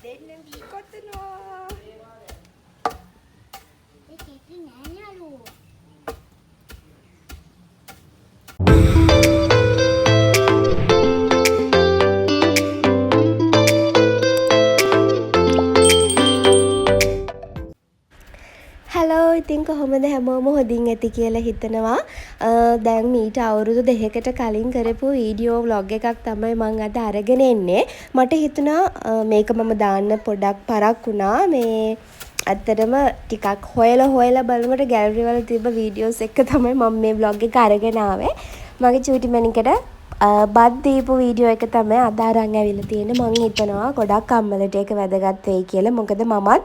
එන්න කොතනවා හලෝ ඉතින් කොහොමද හැමෝම හොඳින් ඇති කියලා හිතනවා. දැන් මීට අවුරුදු 2කට කලින් කරපු වීඩියෝ ව්ලොග් එකක් තමයි මම අද අරගෙන එන්නේ. මට හිතුණා මේක මම දාන්න පොඩක් පරක් වුණා. මේ ඇත්තටම ටිකක් හොයලා බලනකොට ගෑලරි වල තිබ්බ වීඩියෝස් එක තමයි මම මේ ව්ලොග් එක අරගෙන ආවේ. මගේ චූටි මණිකට බත් දීපු වීඩියෝ එක තමයි අද අරන් ඇවිල්ලා තියෙන්නේ. මම හිතනවා ගොඩක් අම්මලට ඒක වැදගත් වෙයි කියලා. මොකද මමත්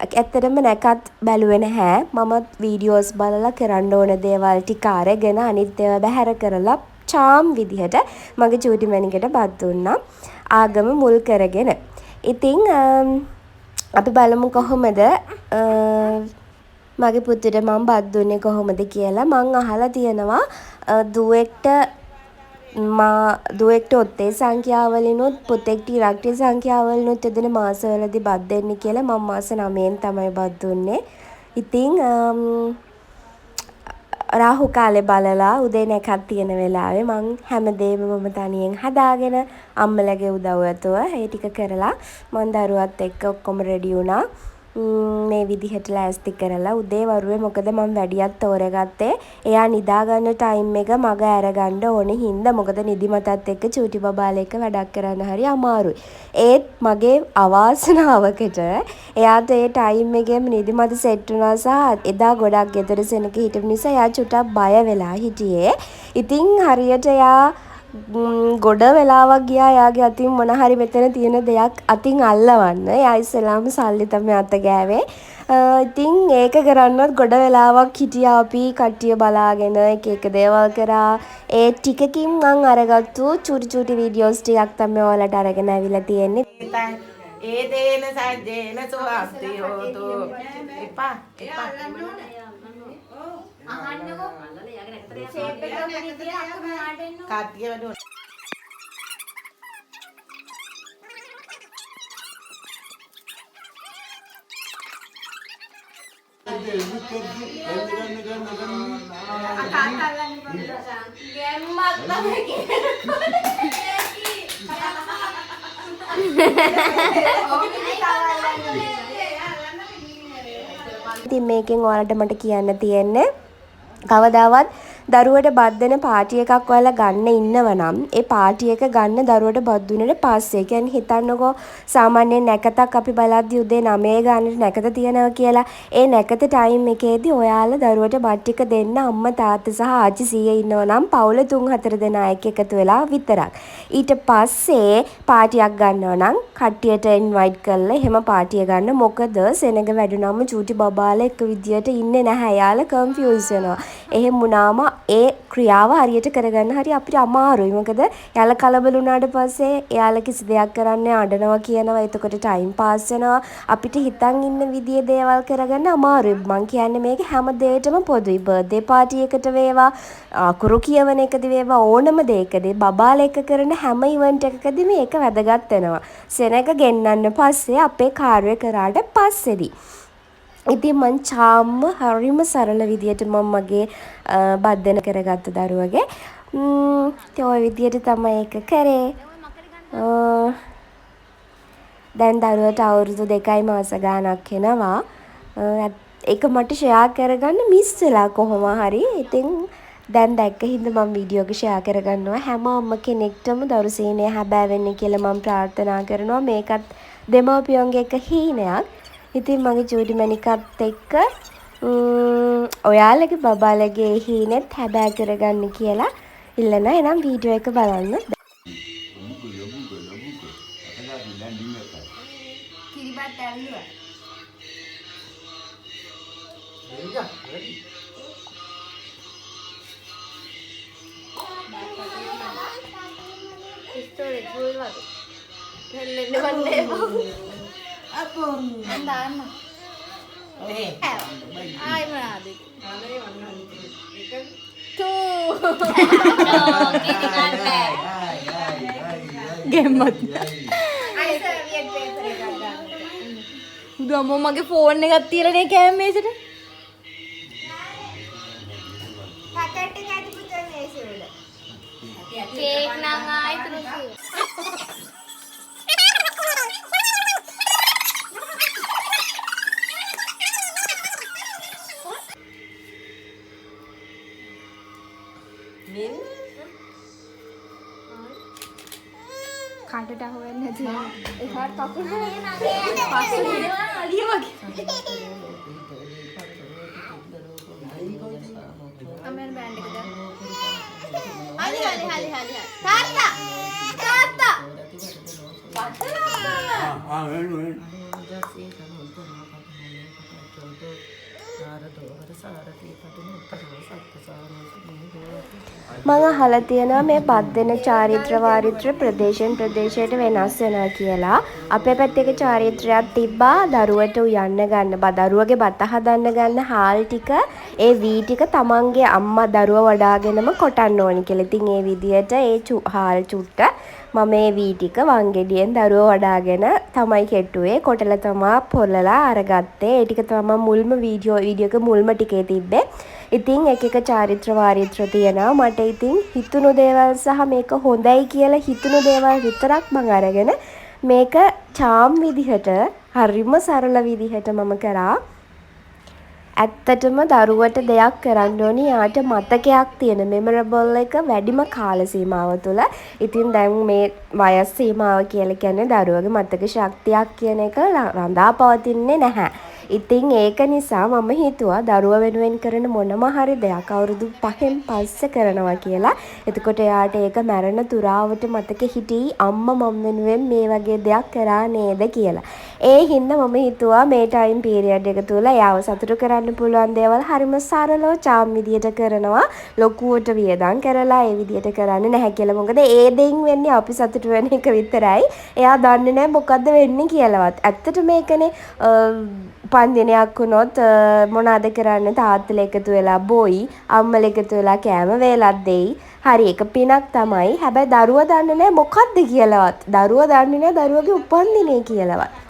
ඇත්තටම නැකත් බැලුවේ නැහැ. මමත් වීඩියෝස් බලලා කරන්න ඕන දේවල් ටික අරගෙන අනිත් ඒවා බැහැර කරලා චාම් විදිහට මගේ චූටි මණිකට බත් දුන්නා. ආගම මුල් කරගෙන. ඉතින් අපි බලමු කොහොමද මගේ පුතුට මම බත් දුන්නේ කොහොමද කියලා. මං අහලා තියෙනවා දුවෙක්ට ඔත්තේ සංඛ්‍යාවලිනුත් පුතෙක්ට ඉරක්ටි සංඛ්‍යාවලිනුත් යදෙන මාසවලදී බත් දෙන්න කියලා. මම මාස 9න් තමයි බත් දුන්නේ. ඉතින් රාහු කාලේ බලලා උදේ නැකත් තියෙන වෙලාවේ මං හැමදේම මම තනියෙන් හදාගෙන අම්මලගේ උදව් ඇතුව ඒ ටික කරලා මං දරුවත් එක්ක ඔක්කොම රෙඩි වුණා. මේ විදිහට ලෑස්ති කරලා උදේ වරුවේ මොකද මම වැඩියක් තෝරගත්තේ එයා නිදා ගන්න ටයිම් එක මග අරගන්න ඕනේ හින්දා. මොකද නිදිමතත් එක්ක චූටි බබාලා එක්ක වැඩක් කරන්න හරි අමාරුයි. ඒත් මගේ අවාසනාවකට එයාට ඒ ටයිම් එකේම නිදිමත සෙට් වුණා සහ එදා ගොඩක් ගෙදර සෙනක හිටපු නිසා එයා චුට්ටක් බය වෙලා හිටියේ. ඉතින් හරියට එයා ගොඩ වෙලාවක් ගියා එයාගේ අතින් මොන හරි මෙතන තියෙන දෙයක් අතින් අල්ලවන්න. එයා ඉස්සෙල්ලාම සල්ලි තමයි අත ගෑවේ. ඉතින් ඒක කරන්නත් ගොඩ වෙලාවක් හිටියා අපි කට්ටිය බලාගෙන එක දේවල් කරා. ඒ ටිකකින් මං අරගත්තු චූටි වීඩියෝස් ටිකක් තමයි ඔයාලට අරගෙන ඇවිල්ලා තියෙන්නේ. ඒ දේන සජ්ජේන සුවස්ති හෝතු එපා අහන්නකෝ ෂේප් එක විදියට අක්කම ආඩෙන්න කට්ටිය වැඩ ඉතින් මේකෙන් ඔයාලට මට කියන්න තියෙන්නේ කවදාවත් දරුවට බත් දෙන පාටි එකක් ඔයාලා ගන්න ඉන්නවනම් ඒ පාටි එක ගන්න දරුවට බත් දුන්නට පස්සේ. කියන්නේ හිතන්නකෝ සාමාන්‍යයෙන් නැකතක් අපි බලද්දි උදේ 9 ගානට නැකත තියනවා කියලා. ඒ නැකත ටයිම් එකේදී ඔයාලා දරුවට බත් ටික දෙන්න අම්මා තාත්තා සහ ආච්චි සීයා ඉන්නවනම් පවුල 3-4 දෙනා එක්ක එකතු වෙලා විතරක්. ඊට පස්සේ පාටියක් ගන්නවා නම් කට්ටියට ඉන්වයිට් කරලා එහෙම පාටිය ගන්න. මොකද සෙනඟ වැඩුණාම චූටි බබාලා එක විදියට ඉන්නේ නැහැ. යාලා කන්ෆියුස් වෙනවා. එහෙම වුණාම ඒ ක්‍රියාව හරියට කරගන්න හරි අපිට අමාරුයි. මොකද යාලා කලබල වුණාට පස්සේ යාලා කිසි දෙයක් කරන්න අඬනවා කියනවා. එතකොට ටයිම් පාස් වෙනවා. අපිට හිතන් ඉන්න විදිහේ දේවල් කරගන්න අමාරුයි. මං කියන්නේ මේක හැම දෙයකටම පොදුයි. බර්ත්ඩේ පාටි එකට වේවා, අකුරු කියවන එකදී වේවා, ඕනම දෙයකදී බබාලා එක කරන හැම ඉවෙන්ට් එකකදී මේක වැදගත් වෙනවා. සෙනඟ ගෙන්නන්න පස්සේ අපේ කාර්ය කරාට පස්සේදී ඉතින් මං චාම්ම හරිම සරල විදියට මම මගේ බත් දෙන කරගත්ත දරුවගේ. ඉතින් ওই විදියට තමයි ඒක කරේ. දැන් දරුවට අවුරුදු 2යි මාස ගාණක් වෙනවා. ඒක මට ෂෙයා කරගන්න මිස් වෙලා කොහොම හරි. ඉතින් දැන් දැක්ක හින්දා මම වීඩියෝ එක ෂෙයා කරගන්නවා. හැම අම්ම කෙනෙක්ටම දරු සීනය හැබෑ වෙන්නේ කියලා මම ප්‍රාර්ථනා කරනවා. මේකත් දෙමව්පියන්ගේ එක හීනයක්. ඉතින් මගේ චූටි මණිකත් එක්ක ඔයාලගේ බබාලගේ හීනෙත් හැබෑ කරගන්න කියලා ඉල්ලනවා. එහෙනම් වීඩියෝ එක බලන්න. කිරිබත් ඇල්ලුවා. ඉස්තෝලේ ගුල්වද. දෙල්ලෙන්න වන්නේ. අපොන් දාන්න. ඒ. ආයි මොනවාද? අනේ වන්නන්නේ. එක තෝ. කිරි ගන්න. ගේම්මත්. අයිස වියට් උදු අම්මෝ මගේ ෆෝන් එකක් තියලා නේ කෑම මේසෙට. පැකට් එක ඇති පුතේ මේසෙ වල. කේක් නම් ආයි තුරුසි. මෙන්න කාටට අහුවෙන්නේ නැති එහාට කකුල පස්සේ ඉන්නවා අලිය වගේ අමෙන් බෑන්ඩ් එක දාන්න හරි තාත්තා මම අහලා තියෙනවා මේ බද්දෙන චාරිත්‍ර වාරිත්‍ර ප්‍රදේශයෙන් ප්‍රදේශයට වෙනස් වෙනවා කියලා. අපේ පැත්තේ චාරිත්‍රයක් තිබ්බා දරුවට උයන්න ගන්න දරුවගේ බත හදන්න ගන්න හාල් ටික ඒ වී ටික තමන්ගේ අම්මා දරුවා වඩාගෙනම කොටන්න ඕනි කියලා. ඉතින් ඒ විදියට ඒ හාල් චුට්ට මම මේ වී ටික වංගෙඩියෙන් දරුවා වඩාගෙන තමයි කෙටුවේ. කොටලා තමා පොරලලා අරගත්තේ. ඒ ටික තමයි මුල්ම වීඩියෝ එක මුල්ම ටිකේ තිබ්බේ. ඉතින් එක චාරිත්‍ර වාරිත්‍ර තියෙනවා. මට ඉතින් හිතුණු දේවල් සහ මේක හොඳයි කියලා හිතුණු දේවල් විතරක් මම අරගෙන මේක චාම් විදිහට හරිම සරල විදිහට මම කරා. ඇත්තටම දරුවට දෙයක් කරන්න ඕනි යාට මතකයක් තියෙන මෙමරබල් එක වැඩිම කාල සීමාව තුළ. ඉතින් දැන් මේ වයස් සීමාව කියලා කියන්නේ දරුවගේ මතක ශක්තියක් කියන එක රඳා පවතින්නේ නැහැ. ඉතින් ඒක නිසා මම හිතුවා දරුවා වෙනුවෙන් කරන මොනම හරි දෙයක් අවුරුදු 5න් පස්සේ කරනවා කියලා. එතකොට එයාට ඒක මැරෙන තුරාවට මතක හිටියි අම්මා මම වෙනුවෙන් මේ වගේ දෙයක් කරා නේද කියලා. ඒ හින්දා මම හිතුවා මේ ටයිම් පීරියඩ් එක තුල එයාව සතුටු කරන්න පුළුවන් දේවල් හරිම සරලව චාම් විදියට කරනවා. ලොකුවට වියදම් කරලා ඒ විදියට කරන්නේ නැහැ කියලා. මොකද ඒ දෙයින් වෙන්නේ අපි සතුටු වෙන එක විතරයි. එයා දන්නේ නැහැ මොකද්ද වෙන්නේ කියලාවත්. ඇත්තට මේකනේ පන්දිනයක් වුණොත් මොනවාද කරන්නේ තාත්තලා එකතු වෙලා බොයි අම්මලා එකතු වෙලා කෑම වේලක් දෙයි. හරි ඒක පිනක් තමයි. හැබැයි දරුවා දන්නේ නැහැ මොකද්ද කියලාවත්. දරුවා දන්නේ නැහැ දරුවගේ උපන්දිනේ කියලාවත්.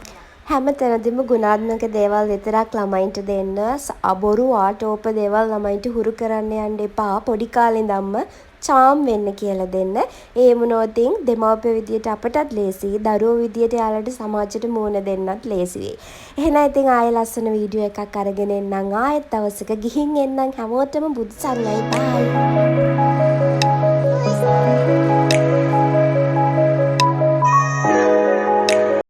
හැමතැනදීම ගුණාත්මක දේවල් විතරක් ළමයින්ට දෙන්න. අබොරු ආටෝප දේවල් ළමයින්ට හුරු කරන්න යන්න එපා. පොඩි කාලේ ඉඳන්ම චාම් වෙන්න කියලා දෙන්න. ඒ මොනෝතින් දෙමාපිය විදියට අපටත් ලේසි. දරුවෝ විදියට යාළට සමාජයට මුහුණ දෙන්නත් ලේසි වෙයි. එහෙනම් ඉතින් ආයෙ ලස්සන වීඩියෝ එකක් අරගෙන එන්නම්. ආයෙත් දවසක ගිහින් එන්නම්. හැමෝටම බුදු සරණයි. බයි.